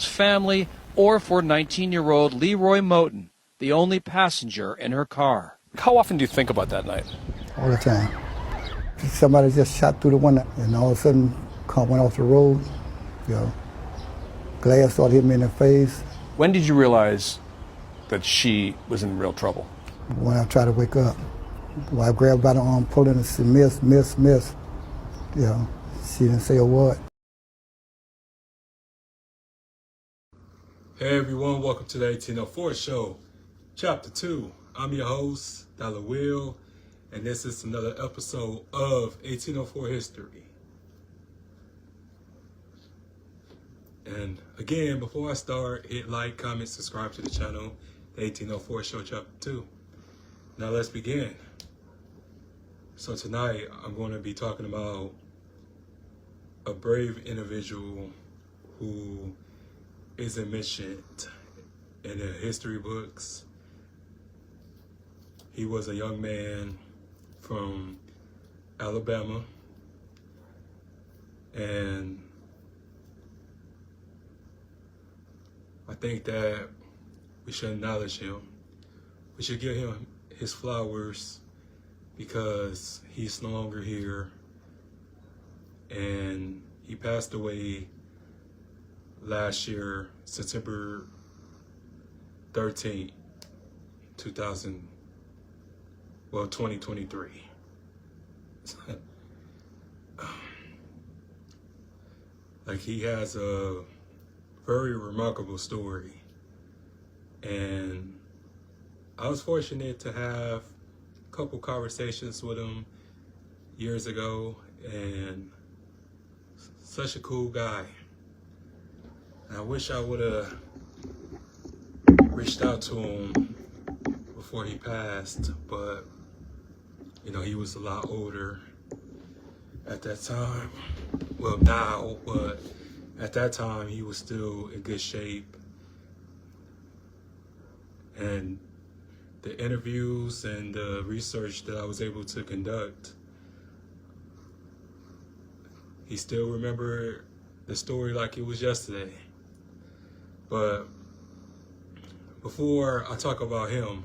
family or for 19-year-old Leroy Moton, the only passenger in her car. How often do you think about that night? All the time. Somebody just shot through the window, and all of a sudden, car went off the road. Glass started hitting me in the face. When did you realize that she was in real trouble? When I tried to wake up, I grabbed by the arm, pulling and said, "Miss, miss, miss." She didn't say a word. Hey everyone, welcome to the 1804 Show, Chapter 2. I'm your host, Dollar Will, and this is another episode of 1804 History. And again, before I start, hit like, comment, subscribe to the channel, the 1804 Show, Chapter 2. Now let's begin. So tonight, I'm going to be talking about a brave individual who isn't mentioned in the history books. He was a young man from Alabama, and I think that we should acknowledge him. We should give him his flowers because he's no longer here, and he passed away last year, September 13th, 2023. Like, he has a very remarkable story, and I was fortunate to have a couple conversations with him years ago, and such a cool guy. I wish I would have reached out to him before he passed, but he was a lot older at that time. Well, now, but at that time he was still in good shape. And the interviews and the research that I was able to conduct, he still remembered the story like it was yesterday. But before I talk about him,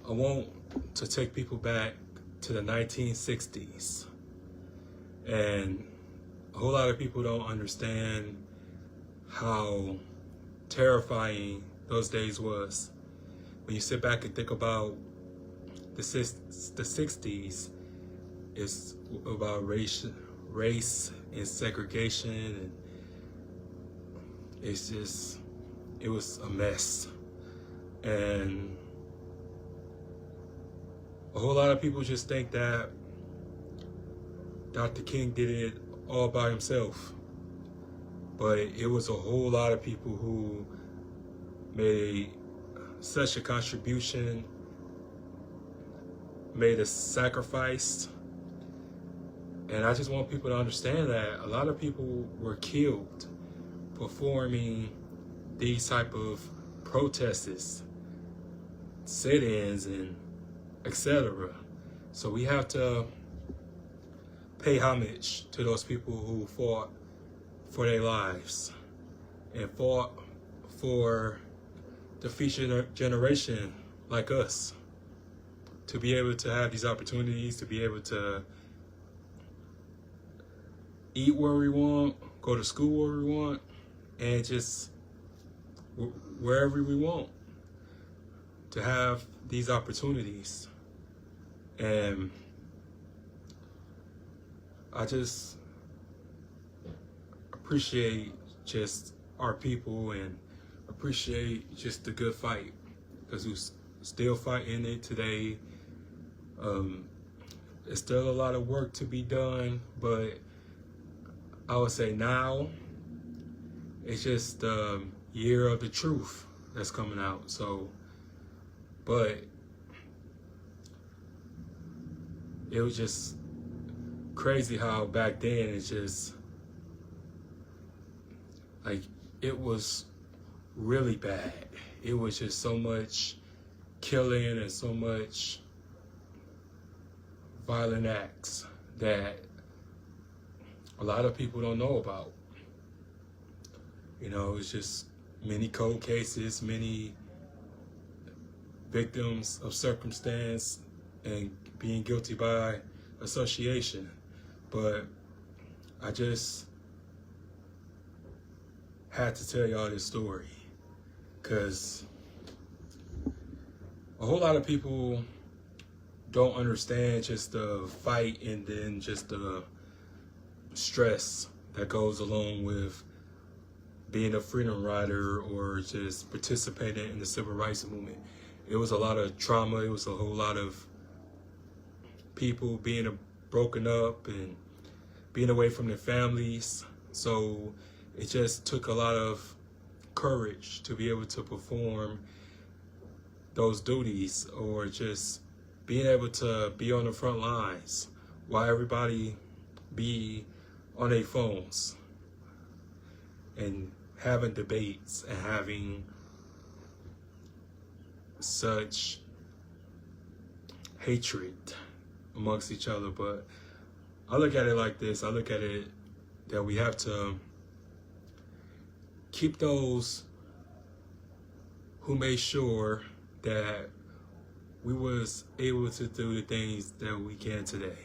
I want to take people back to the 1960s. And a whole lot of people don't understand how terrifying those days was. When you sit back and think about the 60s, it's about race and segregation, and it was a mess. And a whole lot of people just think that Dr. King did it all by himself. But it was a whole lot of people who made such a contribution, made a sacrifice. And I just want people to understand that a lot of people were killed performing these type of protests, sit-ins, and etc. So we have to pay homage to those people who fought for their lives and fought for the future generation like us to be able to have these opportunities, to be able to eat where we want, go to school where we want, and just wherever we want, to have these opportunities. And I just appreciate just our people and appreciate just the good fight, because we're still fighting it today. There's still a lot of work to be done, but I would say now it's just the year of the truth that's coming out. So, but it was just crazy how back then it's just like, it was really bad. It was just so much killing and so much violent acts that a lot of people don't know about. It's just many cold cases, many victims of circumstance, and being guilty by association. But I just had to tell y'all this story because a whole lot of people don't understand just the fight and then just the stress that goes along with being a freedom rider or just participating in the civil rights movement. It was a lot of trauma. It was a whole lot of people being broken up and being away from their families. So it just took a lot of courage to be able to perform those duties, or just being able to be on the front lines while everybody be on their phones and having debates and having such hatred amongst each other. But I look at it like this. I look at it that we have to keep those who made sure that we was able to do the things that we can today.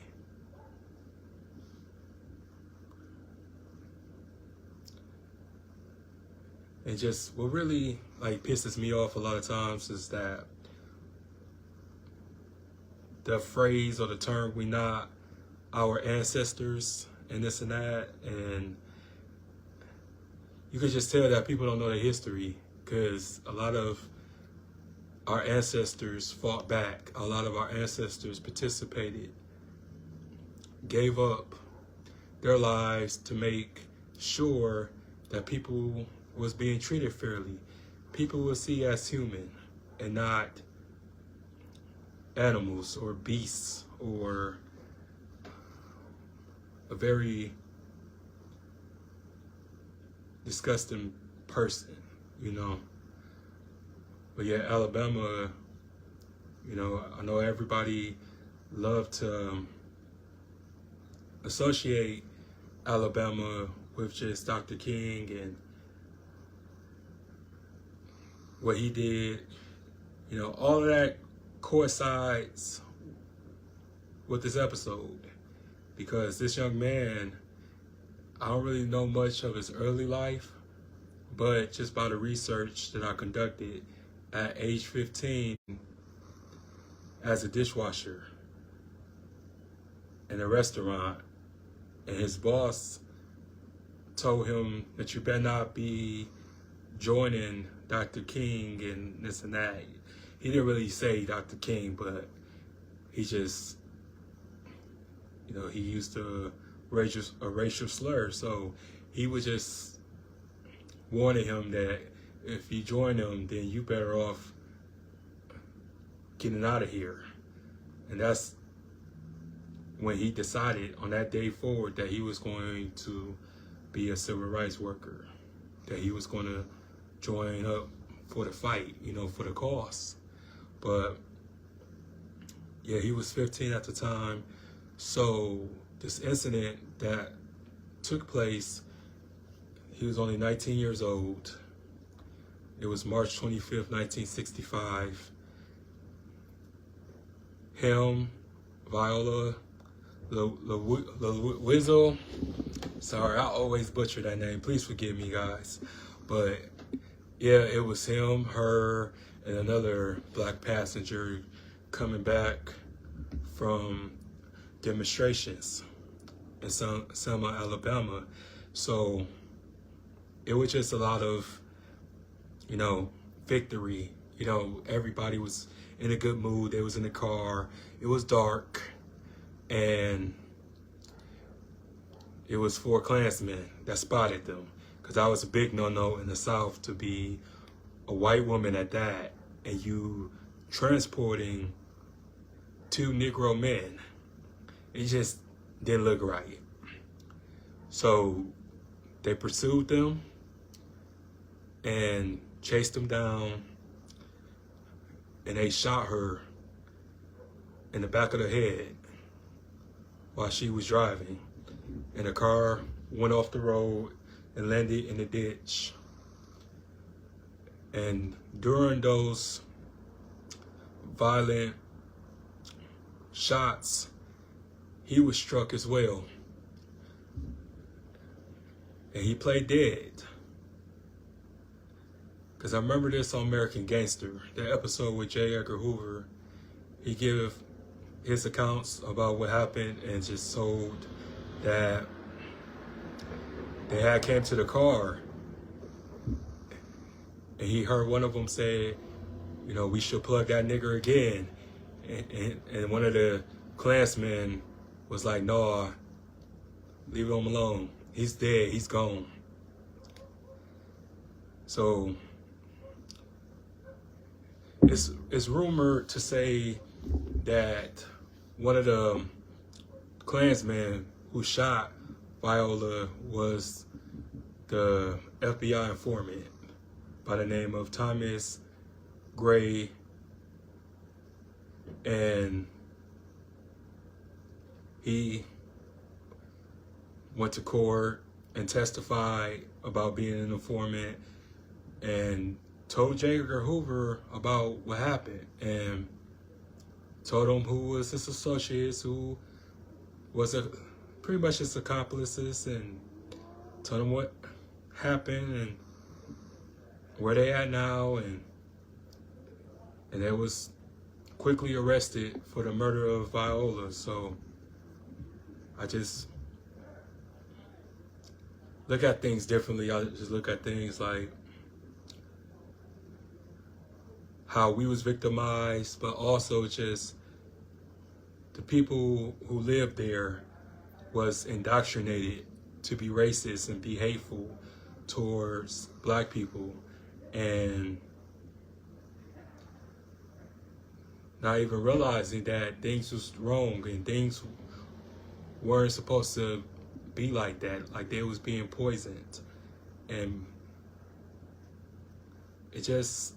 And just what really like pisses me off a lot of times is that the phrase or the term, "we not our ancestors," and this and that, and you could just tell that people don't know their history, because a lot of our ancestors fought back. A lot of our ancestors participated, gave up their lives to make sure that people was being treated fairly. People were seen as human and not animals or beasts or a very disgusting person, you know. But yeah, Alabama, you know, I know everybody loved to associate Alabama with just Dr. King and what he did. You know, all of that coincides with this episode, because this young man, I don't really know much of his early life, but just by the research that I conducted, at age 15, as a dishwasher in a restaurant, and his boss told him that you better not be joining Dr. King and this and that. He didn't really say Dr. King, but he just, you know, he used a racial slur. So he was just warning him that if you join him, then you better off getting out of here. And that's when he decided on that day forward that he was going to be a civil rights worker, that he was going to join up for the fight, you know, for the cause. But yeah, he was 15 at the time. So this incident that took place, he was only 19 years old. It was March 25th, 1965. Him, Viola, Liuzzo. Sorry, I always butcher that name. Please forgive me, guys. But yeah, it was him, her, and another black passenger coming back from demonstrations in Selma, Alabama. So it was just a lot of, you know, victory. You know, everybody was in a good mood. They was in the car. It was dark, and it was 4 Klansmen that spotted them, because that was a big no-no in the South to be a white woman at that, and you transporting 2 Negro men. It just didn't look right. So they pursued them and chased them down, and they shot her in the back of the head while she was driving, and the car went off the road and landed in the ditch. And during those violent shots, he was struck as well. And he played dead. Because I remember this on American Gangster, the episode with J. Edgar Hoover. He gave his accounts about what happened and just told that they had came to the car and he heard one of them say, you know, we should plug that nigger again. And one of the Klansmen was like, nah, leave him alone. He's dead, he's gone. So it's rumored to say that one of the Klansmen who shot Viola was the FBI informant by the name of Thomas Gray, and he went to court and testified about being an informant and told J. Edgar Hoover about what happened and told him who was his associates, who was pretty much his accomplices, and told him what happened and where they at now, and they was quickly arrested for the murder of Viola. So I just look at things differently. I just look at things like how we was victimized, but also just the people who lived there was indoctrinated to be racist and be hateful towards black people, and not even realizing that things was wrong and things weren't supposed to be like that, like they was being poisoned. And it just,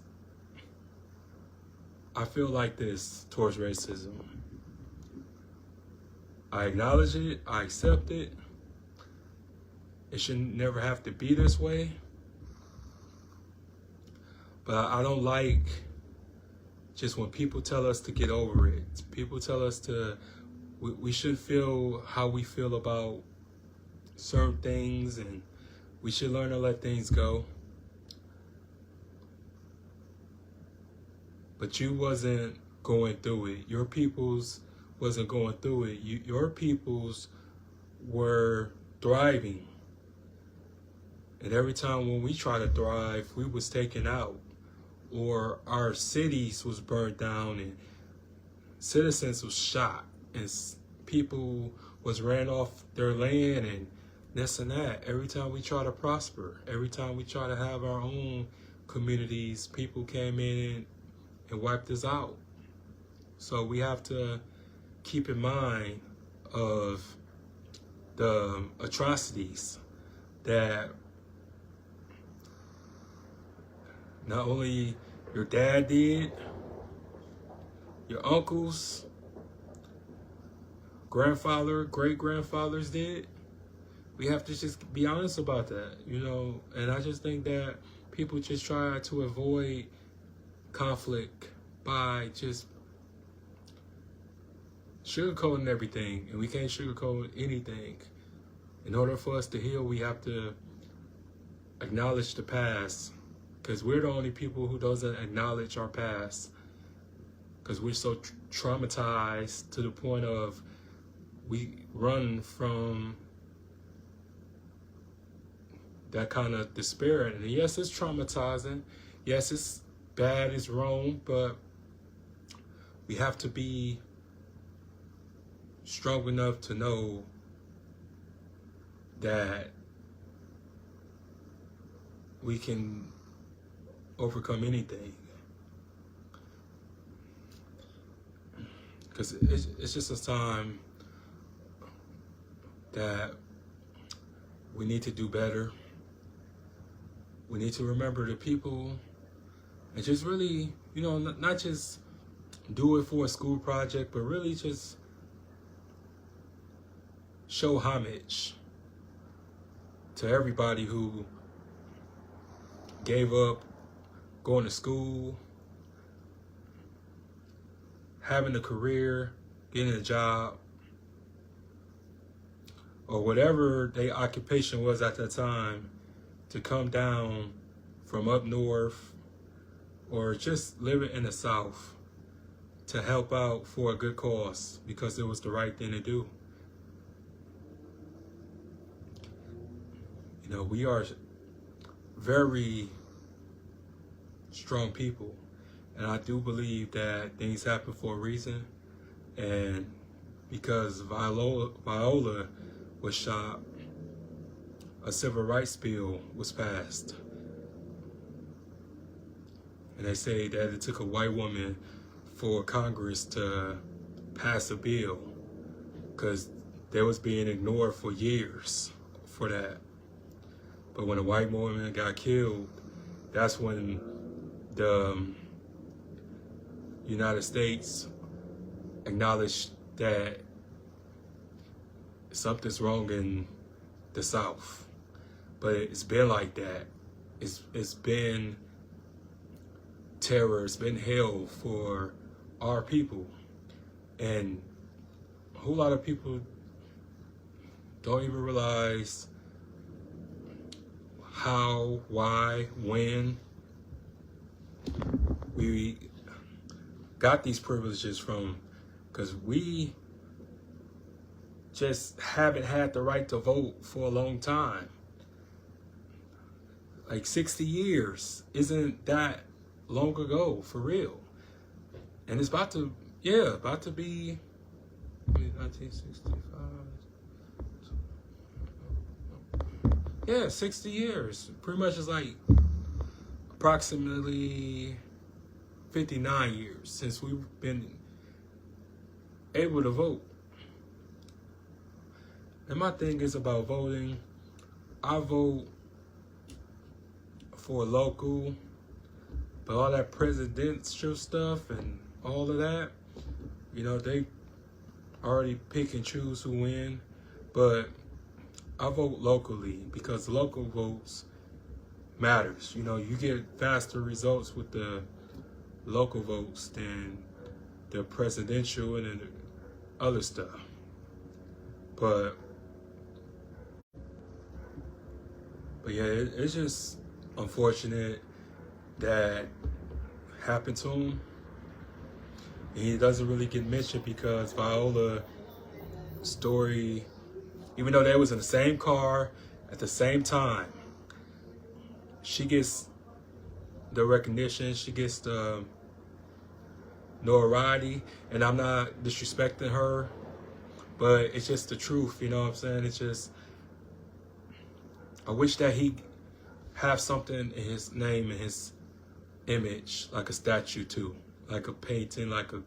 I feel like this towards racism. I acknowledge it, I accept it. It should never have to be this way. But I don't like just when people tell us to get over it. People tell us we should feel how we feel about certain things, and we should learn to let things go. But you wasn't going through it. Your peoples wasn't going through it. Your peoples were thriving. And every time when we try to thrive, we was taken out, or our cities was burned down, and citizens was shot, and people was ran off their land, and this and that. Every time we try to prosper, every time we try to have our own communities, people came in and wiped us out. So we have to keep in mind of the atrocities that not only your dad did, your uncles, grandfather, great-grandfathers did. We have to just be honest about that, you know. And I just think that people just try to avoid conflict by just sugarcoating everything, and we can't sugarcoat anything. In order for us to heal, we have to acknowledge the past, because we're the only people who doesn't acknowledge our past, because we're so traumatized to the point of we run from that kind of despair. And yes, it's traumatizing. Yes, it's bad, it's wrong, but we have to be strong enough to know that we can overcome anything. Because it's just a time that we need to do better. We need to remember the people and just really, you know, not just do it for a school project, but really just show homage to everybody who gave up going to school, having a career, getting a job, or whatever their occupation was at that time, to come down from up north or just living in the South to help out for a good cause because it was the right thing to do. You know, we are very strong people, and I do believe that things happen for a reason. And because Viola was shot, a civil rights bill was passed. And they say that it took a white woman for Congress to pass a bill because they was being ignored for years for that. But when a white woman got killed, that's when the United States acknowledged that something's wrong in the South. But it's been like that. It's been terror, it's been hell for our people. And a whole lot of people don't even realize how, why, when we got these privileges from, because we just haven't had the right to vote for a long time. Like 60 years isn't that long ago, for real. And it's about to be 1965. Yeah, 60 years. Pretty much is like approximately 59 years since we've been able to vote. And my thing is about voting. I vote for local, but all that presidential stuff and all of that, you know, they already pick and choose who win. But I vote locally because local votes matters. You know, you get faster results with the local votes than the presidential and the other stuff. But yeah, it's just unfortunate that happened to him. And he doesn't really get mentioned because Viola's story, even though they was in the same car at the same time, she gets the recognition, she gets the notoriety, and I'm not disrespecting her, but it's just the truth, you know what I'm saying? It's just, I wish that he have something in his name and his image, like a statue too, like a painting, like a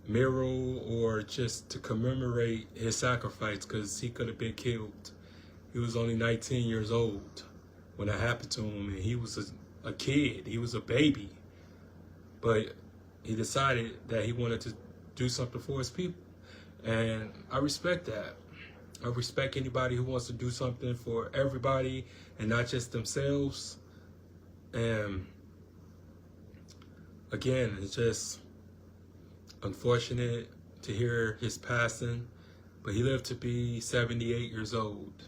mural, or just to commemorate his sacrifice, because he could have been killed. He was only 19 years old when it happened to him, and he was a kid, he was a baby, but he decided that he wanted to do something for his people, and I respect that. I respect anybody who wants to do something for everybody and not just themselves. And again, it's just unfortunate to hear his passing, but he lived to be 78 years old.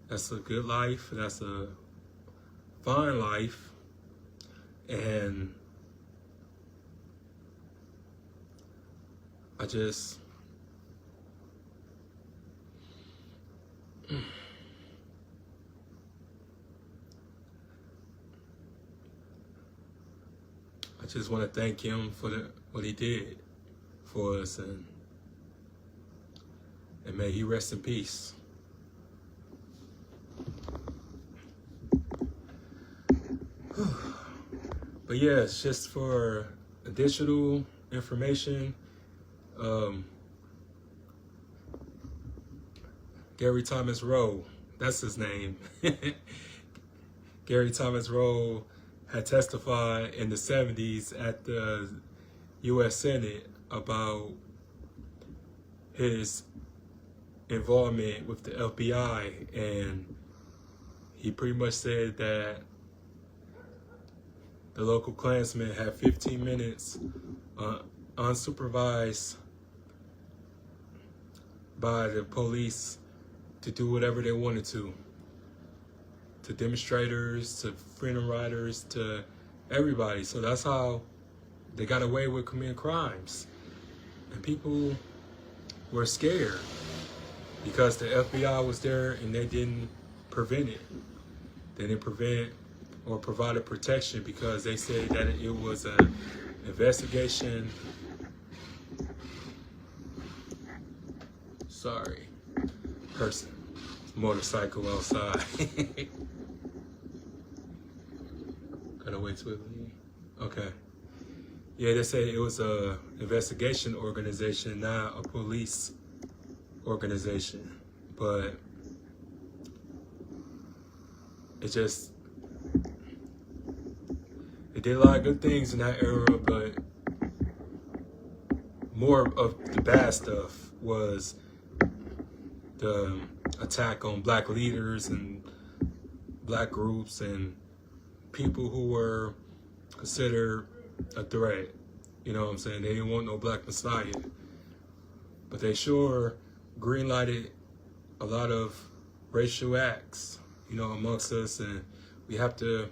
That's a good life. That's a fine life. And I just, want to thank him for what he did for us, and may he rest in peace. But yeah, it's just for additional information. Gary Thomas Rowe, that's his name. Gary Thomas Rowe had testified in the 70s at the U.S. Senate about his involvement with the FBI, and he pretty much said that the local Klansmen had 15 minutes unsupervised by the police to do whatever they wanted to demonstrators, to freedom riders, to everybody. So that's how they got away with committing crimes. And people were scared because the FBI was there and they didn't prevent it. They didn't prevent or provide protection because they said that it was an investigation. Sorry, person, motorcycle outside. Gotta wait till it leave. Okay. Yeah, they say it was a investigation organization, not a police organization. But it did a lot of good things in that era, but more of the bad stuff was the attack on black leaders and black groups and people who were considered a threat. You know what I'm saying? They didn't want no black messiah. But they sure green-lighted a lot of racial acts, you know, amongst us, and we have to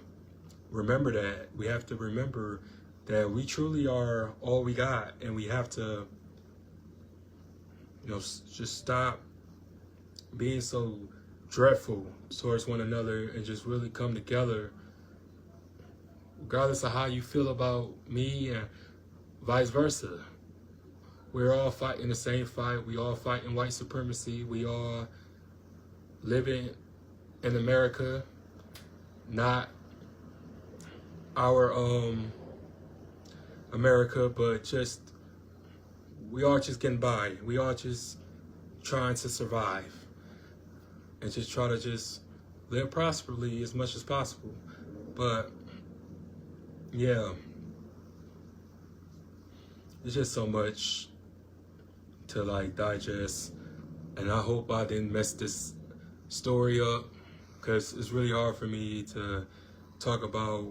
remember that. We have to remember that we truly are all we got, and we have to, you know, just stop being so dreadful towards one another and just really come together, regardless of how you feel about me and vice versa. We're all fighting the same fight. We all fighting white supremacy. We all living in America, not our America, but just we all just getting by. We all just trying to survive and just try to just live prosperously as much as possible. But yeah, it's just so much to like digest, and I hope I didn't mess this story up, because it's really hard for me to talk about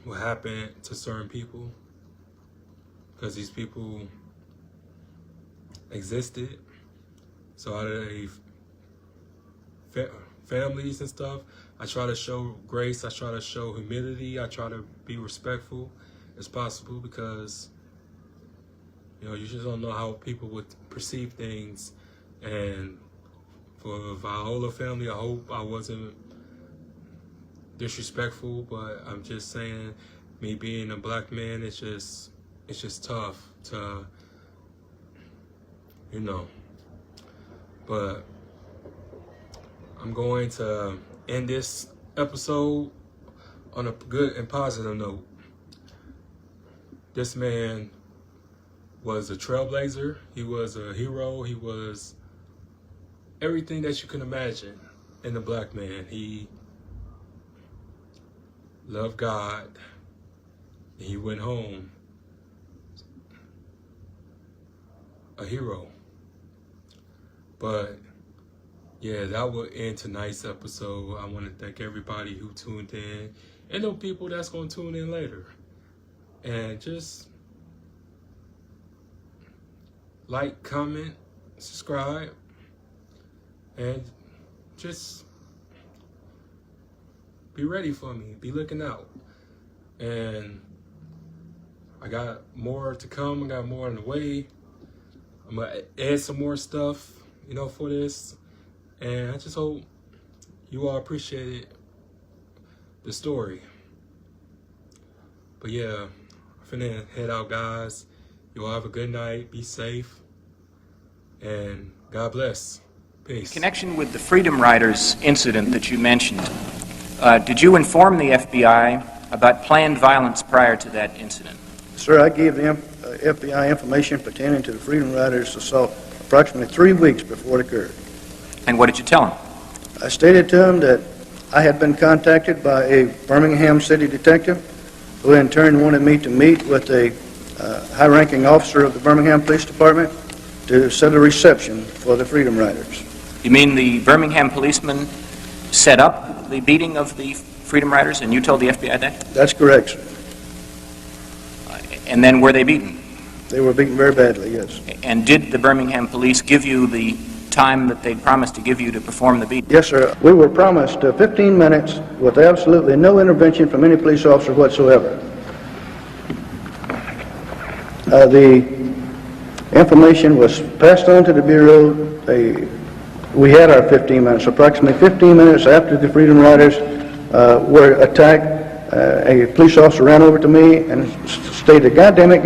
what happened to certain people, because these people existed. So out of families and stuff, I try to show grace, I try to show humility, I try to be respectful as possible, because you know, you just don't know how people would perceive things. And for the Viola family, I hope I wasn't disrespectful, but I'm just saying, me being a black man, it's just tough to, you know. But I'm going to end this episode on a good and positive note. This man was a trailblazer. He was a hero. He was everything that you can imagine in a black man. He loved God. And he went home a hero. But yeah, that will end tonight's episode. I want to thank everybody who tuned in, and the people that's going to tune in later. And just like, comment, subscribe, and just be ready for me. Be looking out. And I got more to come. I got more on the way. I'm going to add some more stuff, you know, for this. And I just hope you all appreciated the story. But yeah, I'm finna head out, guys. You all have a good night. Be safe. And God bless. Peace. In connection with the Freedom Riders incident that you mentioned, did you inform the FBI about planned violence prior to that incident? Sir, I gave the FBI information pertaining to the Freedom Riders assault approximately 3 weeks before it occurred. And what did you tell him? I stated to him that I had been contacted by a Birmingham city detective who in turn wanted me to meet with a high-ranking officer of the Birmingham Police Department to set a reception for the Freedom Riders. You mean the Birmingham policeman set up the beating of the Freedom Riders, and you told the FBI that? That's correct, sir. And then were they beaten? They were beaten very badly, yes. And did the Birmingham police give you the time that they promised to give you to perform the beating? Yes, sir. We were promised 15 minutes with absolutely no intervention from any police officer whatsoever. The information was passed on to the Bureau. We had our 15 minutes. Approximately 15 minutes after the Freedom Riders were attacked, a police officer ran over to me and stated, God damn it,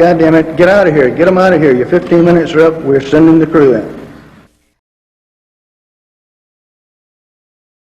get out of here, get them out of here. Your 15 minutes are up, we're sending the crew in.